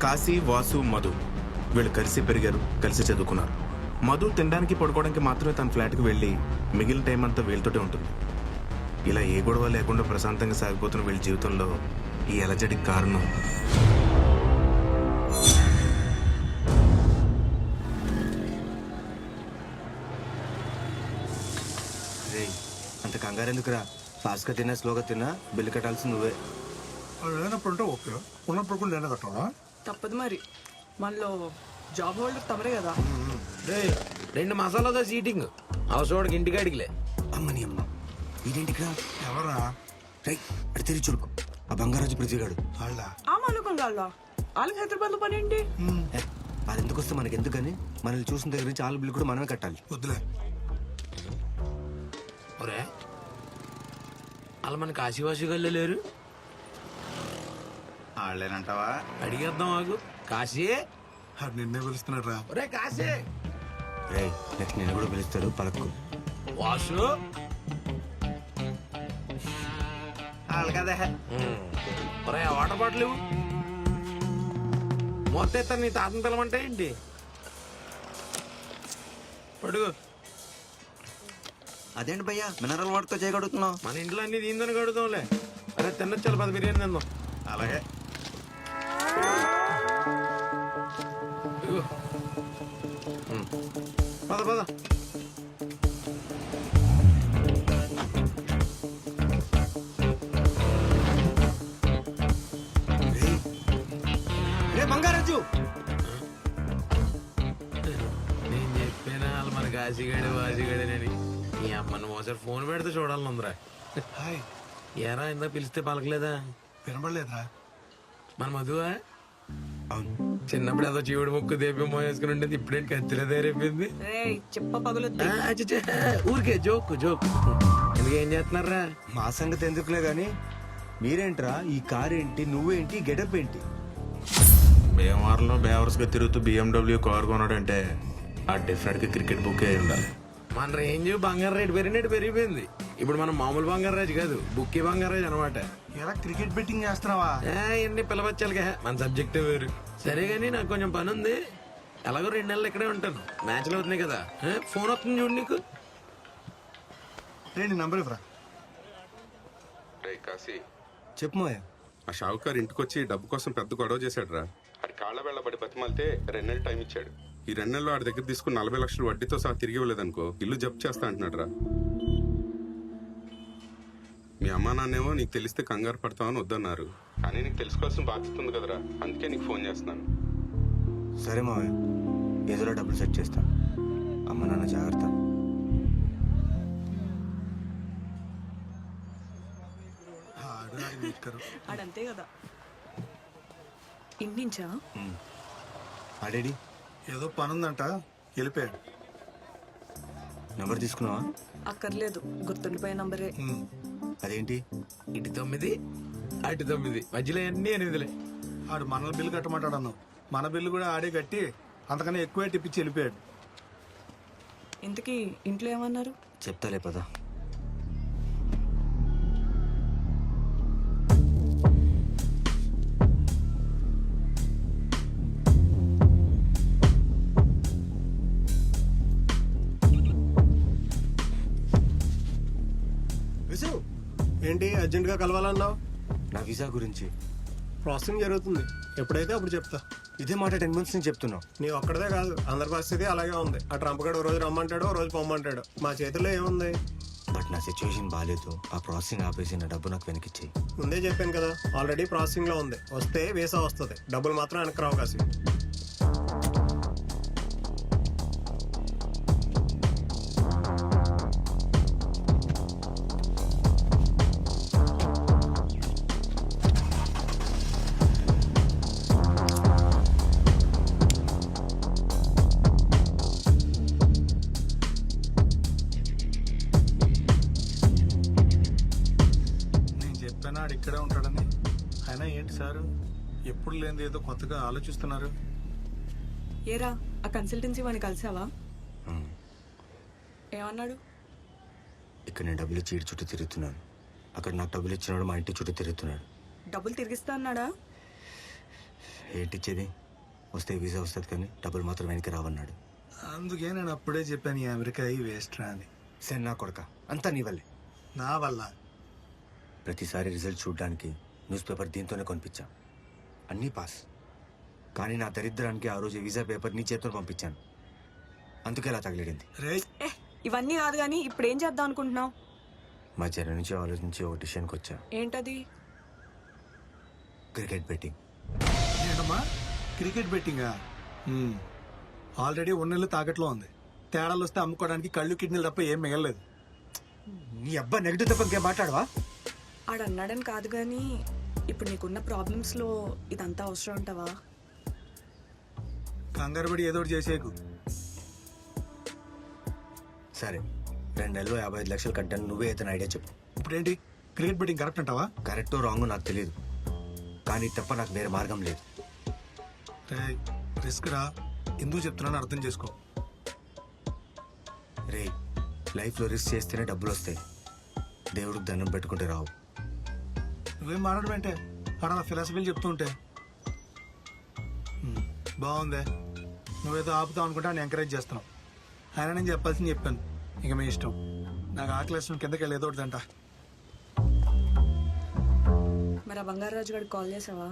కాశీ, వాసు, మధు వీళ్ళు కలిసి పెరిగారు, కలిసి చదువుకున్నారు. మధు తినడానికి పడుకోవడానికి మాత్రమే తన ఫ్లాట్కి వెళ్ళి మిగిలిన టైం అంతా వీళ్ళతోటే ఉంటుంది. ఇలా ఏ గొడవ లేకుండా ప్రశాంతంగా సాగిపోతున్న వీళ్ళ జీవితంలో ఈ అలజడికి కారణం అంత కంగారు ఎందుకురా? ఫాస్ట్గా తిన్నా, స్లోగా తిన్నా, బిల్లు కట్టాల్సి నువ్వే. లేనప్పుడు అంటే ఓకే, ఉన్నప్పుడు కూడా నేను కట్టా. తప్పదు మరి, మనలో జాబ్ హోల్డర్ తమరే కదా. 2 మసాలాతో సీటింగ్ అవసోడికి ఇంటికి అడిగిలే. అమ్మని అమ్మ, ఇదేంటికిరా? ఎవరా? రై అడి తెరి చురుకు, ఆ బంగారాజు పృథ్వీగాడు. వాళ్ళ ఆ మాలకం గాళ్ళ వాళ్ళకి హైదరాబాద్ లో పని ఏంటి? వాళ్ళు ఎందుకు వస్తే మనకి ఎందుకని, మనల్ని చూసిన దగ్గర నుంచి వాళ్ళ బిల్లు కూడా మనమే కట్టాలి. వద్దులే. ఒరే వాళ్ళు మన కాశీవాసిగల్లో లేరు. వాళ్ళేనంటావా? అడిగేద్దాం ఆగు. కాశీ, నిన్నే పిలుస్తున్నాడు రా. ఒరే కాశీ. రే నెక్స్ట్ నేను కూడా పిలుస్తాడు, పలక్కు. వాసు వాళ్ళు కదా. ఒరే ఆ వాటర్ బాటిల్ ఇవ్వు. మొత్తం ఇస్తాను, నీ తాతను పిలవంటే ఏంటి? పడుగు. అదేంటి భయ్యా మినరల్ వాటర్తో చేయగలుగుతున్నావు? మన ఇంట్లో అన్ని దీంతో కడుతాంలే. అరే తిన్నొచ్చాలి, 10 బిర్యానీ తిందాం. అలాగే. ఇదిగో. పద పద. రే బంగారాజు, నేను చెప్పానా వాళ్ళు మన కాశీగాడే వాసిగాడేనని. ఈ అమ్మను మోసారి ఫోన్ పెడితే చూడాలనుందిరా. హాయ్. ఏరా ఇందా పిలిస్తే పలకలేదా? వినబడలేదురా? మన మధువా? అవును. చిన్నప్పుడు ఏదో జీవుడు ముక్కు దేపి మోసుకుని ఉండేది, ఇప్పుడేంటి కత్తిలో తయారైపోయింది. చెప్ప పగులుద్ది. ఊరికే జోక్ జోక్. ఎందుకు ఏం చేస్తున్నారా? మా సంగతి ఎందుకులే గాని, మీరేంట్రా ఈ కార్ ఏంటి, నువ్వేంటి, గెటప్ ఏంటి? భీమవరంలో బేవర్స్గా తిరుగుతూ BMW కార్ కొన్నాడంటే ఆ డెఫినెట్గా క్రికెట్ బుక్ అయి ఉండాలి. మన రేంజ్ బంగారు రేటు పెరిగిపోయింది. ఇప్పుడు మనం మామూలు బంగారు రాజు కాదు, బుక్కి బంగారు రాజు అనమాట. ఎలా క్రికెట్ బెట్టింగ్ చేస్తున్నావా? ఎన్ని పిలవచ్చాలిగా, మన సబ్జెక్టే వేరు. సరే గానీ నాకు కొంచెం పని ఉంది. ఎలాగో 2 నెలలు ఇక్కడే ఉంటాను, మ్యాచ్లు అవుతున్నాయి కదా. ఫోన్ వస్తుంది చూడు నీకు. నీ నంబర్ ఇవ్వరా. రే కాశీ, చెప్పు మోయా. ఆ షావుకారు ఇంటికొచ్చి డబ్బు కోసం పెద్ద గొడవ చేశాడు రా. అది కాళ్ళ వెళ్ళబడి బతిమాలితే 2 నెలలు టైం ఇచ్చాడు. ఈ 2 నెలల్లో ఆడి దగ్గర తీసుకుని 40 లక్షలు వడ్డీతో సహా తిరిగి ఇవ్వలేదనుకో, ఇల్లు జప్తు చేస్తా అంటున్నాడు రా. మీ అమ్మా నాన్నేమో నీకు తెలిస్తే కంగారు పడతామని వద్దన్నారు, కానీ నీకు తెలుసుకోవాల్సిన బాధ్యత ఉంది కదరా, అందుకే నీకు ఫోన్ చేస్తున్నాను. సరే మావయ్య, ఏదోలా డబ్బులు సెట్ చేస్తా. అమ్మ నాన్న జాగ్రత్త. ఆడంతే కదా. ఇంటించా ఆడేడి? ఏదో పని ఉందంట, వెళ్ళిపోయాడు. నెంబర్ తీసుకున్నావా? అక్కర్లేదు, గుర్తుండిపోయే నంబరే. అదేంటి? ఇటు 9 అటు 9 మధ్యలో అన్ని 8లే. ఆడు మన బిల్లు కట్టమంటాడు అన్నావు, మన బిల్లు కూడా ఆడే కట్టి అంతకన్నా ఎక్కువే టిప్పించి వెళ్ళిపోయాడు. ఇంతకీ ఇంట్లో ఏమన్నారు? చెప్తాలే పద. ఏంటి అర్జెంట్గా కలవాలన్నావు? నా వీసా గురించి ప్రాసెసింగ్ జరుగుతుంది, ఎప్పుడైతే అప్పుడు చెప్తా. ఇదే మాట 10 months నుంచి చెప్తున్నావు. నీ ఒక్కడదే కాదు, అందరి పరిస్థితి అలాగే ఉంది. ఆ ట్రంప్ గడు రోజు రమ్మంటాడు, రోజు పొమ్మంటాడు. మా చేతిలో ఏముంది? బట్ నా సిచ్యువేషన్ బాగాలేదు. ఆ ప్రాసెసింగ్ ఆపేసి నా డబ్బు నాకు వెనకిచ్చేయి. ముందే చెప్పాను కదా, ఆల్రెడీ ప్రాసెసింగ్ లో ఉంది. వస్తే వీసా వస్తుంది, డబ్బులు మాత్రం వెనక్కి రావు. కాసి ఇక్కడే ఉంటాడని. అయినా ఏంటి సారు ఎప్పుడు లేనిది ఏదో కొత్తగా ఆలోచిస్తున్నారు. ఏరా ఆ కన్సల్టెన్సీ వాడిని కలిసావా? ఏమన్నాడు? ఇక్కడ నేను డబ్బులు ఇచ్చి ఈడు చుట్టూ తిరుగుతున్నాను, అక్కడ నాకు డబ్బులు ఇచ్చినాడు మా ఇంటి చుట్టూ తిరుగుతున్నాడు. డబ్బులు తిరిగిస్తా అన్నాడా? ఏంటిచ్చేది? వస్తే వీసా వస్తుంది కానీ డబ్బులు మాత్రం వెనక్కి రావన్నాడు. అందుకే నేను అప్పుడే చెప్పాను ఈ అమెరికా ఈ వేస్ట్ రా అని. సరే నా కొడక, అంతా నీ వల్లే. నా వల్ల ప్రతిసారి రిజల్ట్ చూడడానికి న్యూస్ పేపర్ దీంతోనే కొనిపించాం. అన్నీ పాస్. కానీ నా దరిద్రానికి ఆ రోజు వీసా పేపర్ నీ చేతితో పంపించాను. అందుకే అలా తగిలిడింది. రే ఇవన్నీ కాదు కానీ ఇప్పుడు ఏం చేద్దాం అనుకుంటున్నావు? మధ్యాహ్నం నుంచి ఆలోచించి ఒక డిసిషన్కి వచ్చా. ఏంటది? Cricket betting. ఏంటమ్మా క్రికెట్ బెట్టింగా? ఆల్రెడీ ఉన్నెళ్ళు తాకట్లో ఉంది. తేడాలు వస్తే అమ్ముకోవడానికి కళ్ళు కిడ్నీలు తప్ప ఏం మిగలలేదు. నీ అబ్బా నెగిటివ్ తప్ప ఇంకేం మాట్లాడవా? ఆడన్నాడని కాదు కానీ ఇప్పుడు నీకున్న ప్రాబ్లమ్స్లో ఇదంతా అవసరం ఉంటావా? కంగారు పడి ఏదో ఒకటి చేసేకు. సరే 2 నెలల్లో 55 లక్షలు కట్టాను. నువ్వే అయితే ఐడియా చెప్పు. ఇప్పుడేంటి క్రికెట్ బెట్టింగ్ కరెక్ట్ అంటావా? కరెక్టో రాంగో నాకు తెలియదు, కానీ తప్ప నాకు వేరే మార్గం లేదు. రే రిస్క్ రా. ఎందుకు చెప్తున్నాను అర్థం చేసుకో. రే లైఫ్లో రిస్క్ చేస్తేనే డబ్బులు వస్తాయి. దేవుడికి దండం పెట్టుకుంటే రావు. నువ్వేం మాట్లాడడం అంటే అక్కడ ఫిలాసఫీలు చెప్తూ ఉంటే బాగుందే. నువ్వేదో ఆపుతావు అనుకుంటే నేను ఎంకరేజ్ చేస్తున్నావు. ఆయన నేను చెప్పాల్సింది చెప్పాను. ఇక మీ ఇష్టం. నాకు ఆకలేసిన కిందకి వెళ్ళి ఏదో ఒకటి తింటా. మరి ఆ బంగారాజు గారికి కాల్ చేసావా?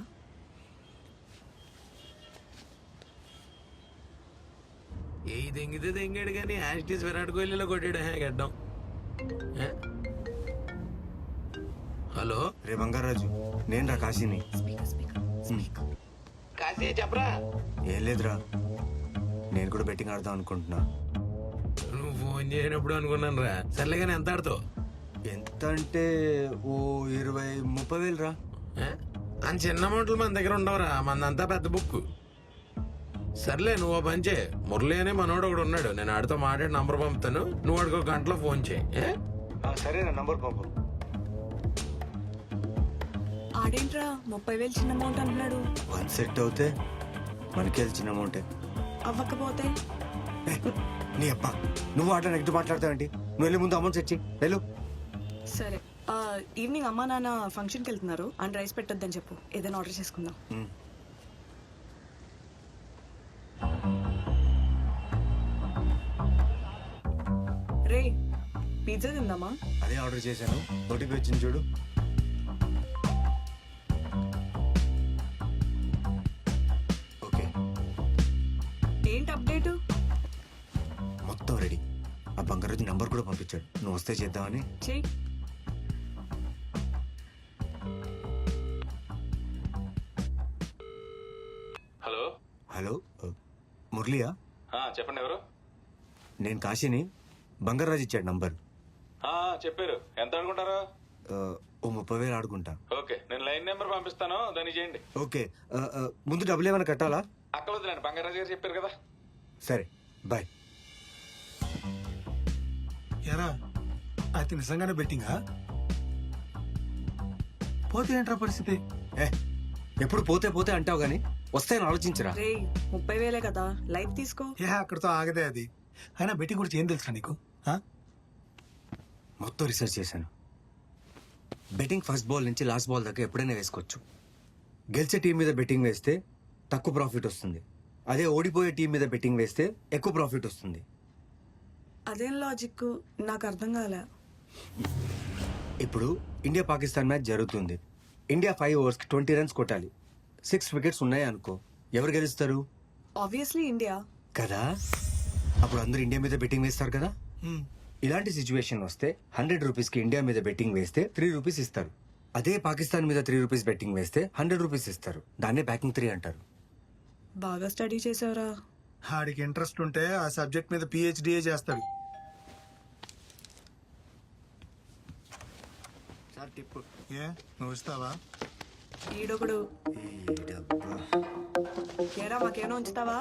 ఏ దెంగితే దెంగాడు కానీ యాస్టీస్ విరాట్ కోహ్లీలో కొట్టాడు గడ్డం. హలో రే బంగారాజు, నేను రా కాశీని. కాశీ చెప్పరా. ఏం లేదురా, నేను కూడా బెట్టింగ్ ఆడదాం అనుకుంటున్నా. నువ్వు ఫోన్ చేయనప్పుడు అనుకున్నాను రా. సర్లే కానీ ఎంత ఆడుతావు? ఎంత అంటే ఓ 20-30 వేలు రా. అని చిన్న అమౌంట్లు మన దగ్గర ఉండవురా, మందంతా పెద్ద బుక్. సర్లే నువ్వు ఓ పని చేయి. మురళి అనే మనోడు ఒకడు ఉన్నాడు, నేను ఆడితో మాట్లాడి నంబర్ పంపుతాను. నువ్వు వాడికి 1 గంటలో ఫోన్ చేయి. సరే నా నంబర్ పంపు. ఆడేంట్రా 30,000 చిన్న అమౌంట్ అంటున్నాడు? 1 సెట్ అవుతే మనకి అది చిన్న అమౌంటే. అవ్వకపోతే? నీ అబ్బా, నువ్వు ఆట నెగిటివ్ మాట్లాడతావేంటి? నువ్వు వెళ్ళి ముందు అమౌంట్ తెచ్చి వెళ్ళు. సరే ఈవినింగ్ అమ్మా నాన్న ఫంక్షన్కి వెళ్తున్నారు. అండ్ రైస్ పెట్టొద్దని చెప్పు, ఏదైనా ఆర్డర్ చేసుకుందాం. రే పిజ్జా తిందామా? అదే ఆర్డర్ చేశాను. ఓటీపీ వచ్చింది చూడు. ఓకే, ఏంటి అప్డేటు? మొత్తం రెడీ. ఆ బంగారాజు నంబర్ కూడా పంపించాడు. నువ్వు వస్తే చేద్దామని. చెయ్యి. హలో హలో, మురళియా? చెప్పండి ఎవరు? నేను కాశీని. బంగారాజు ఇచ్చాడు నంబర్. చెప్పారు. ఎంత అనుకుంటారు? ఓ 30 వేలు ఆడుకుంటా. ఓకే, నేను లైన్ నెంబర్ పంపిస్తాను, దాన్ని చేయండి. ఓకే, ముందు డబ్బులు ఏమైనా కట్టాలా? అక్కర్లేదులేండి, బంగారాజు గారు చెప్పారు కదా. సరే బాయ్. ఎరా అయితే నిజంగానే బెట్టింగా? పోతే ఏంట్రా పరిస్థితి? ఎప్పుడు పోతే పోతే అంటావు గానీ వస్తాయని ఆలోచించరా. రే 30,000 కదా, లైట్ తీసుకో. అక్కడితో ఆగదే అది. అయినా బెట్టింగ్ గురించి ఏం తెలుసా నీకు? మొత్తం రీసెర్చ్ చేశాను. బెట్టింగ్ ఫస్ట్ బాల్ నుంచి లాస్ట్ బాల్ దాకా ఎప్పుడైనా వేసుకోవచ్చు. గెలిచే టీం మీద బెట్టింగ్ వేస్తే తక్కువ ప్రాఫిట్ వస్తుంది. అదే ఓడిపోయే టీం మీద బెట్టింగ్ వేస్తే ఎక్కువ ప్రాఫిట్ వస్తుంది. అదేం లాజిక్ నాకు అర్థం కాలే. ఇప్పుడు ఇండియా పాకిస్తాన్ మ్యాచ్ జరుగుతుంది. ఇండియా 5 ఓవర్స్కి 20 రన్స్ కొట్టాలి. 6 వికెట్స్ ఉన్నాయి అనుకో, ఎవరు గెలుస్తారు? ఆబ్వియస్లీ ఇండియా కదా. అప్పుడు అందరూ ఇండియా మీద బెట్టింగ్ వేస్తారు కదా. ఇలాంటి సిచ్యువేషన్ వస్తే 100 రూపీస్కి ఇండియా మీద బెట్టింగ్ వేస్తే 3 రూపీస్ ఇస్తారు. అదే పాకిస్తాన్ మీద 3 రూపీస్ బెట్టింగ్ వేస్తే 100 రూపీస్ ఇస్తారు. దాన్నే బ్యాకింగ్ 3 అంటారు. బాగా స్టడీ చేసావురా. ఆడికి ఇంట్రెస్ట్ ఉంటే ఆ సబ్జెక్ట్ మీద PhD చేస్తాడు. ఏ నువ్వు ఇస్తావా? ఈడొకడు. ఏరా మాకేమో ఉంచుతావా?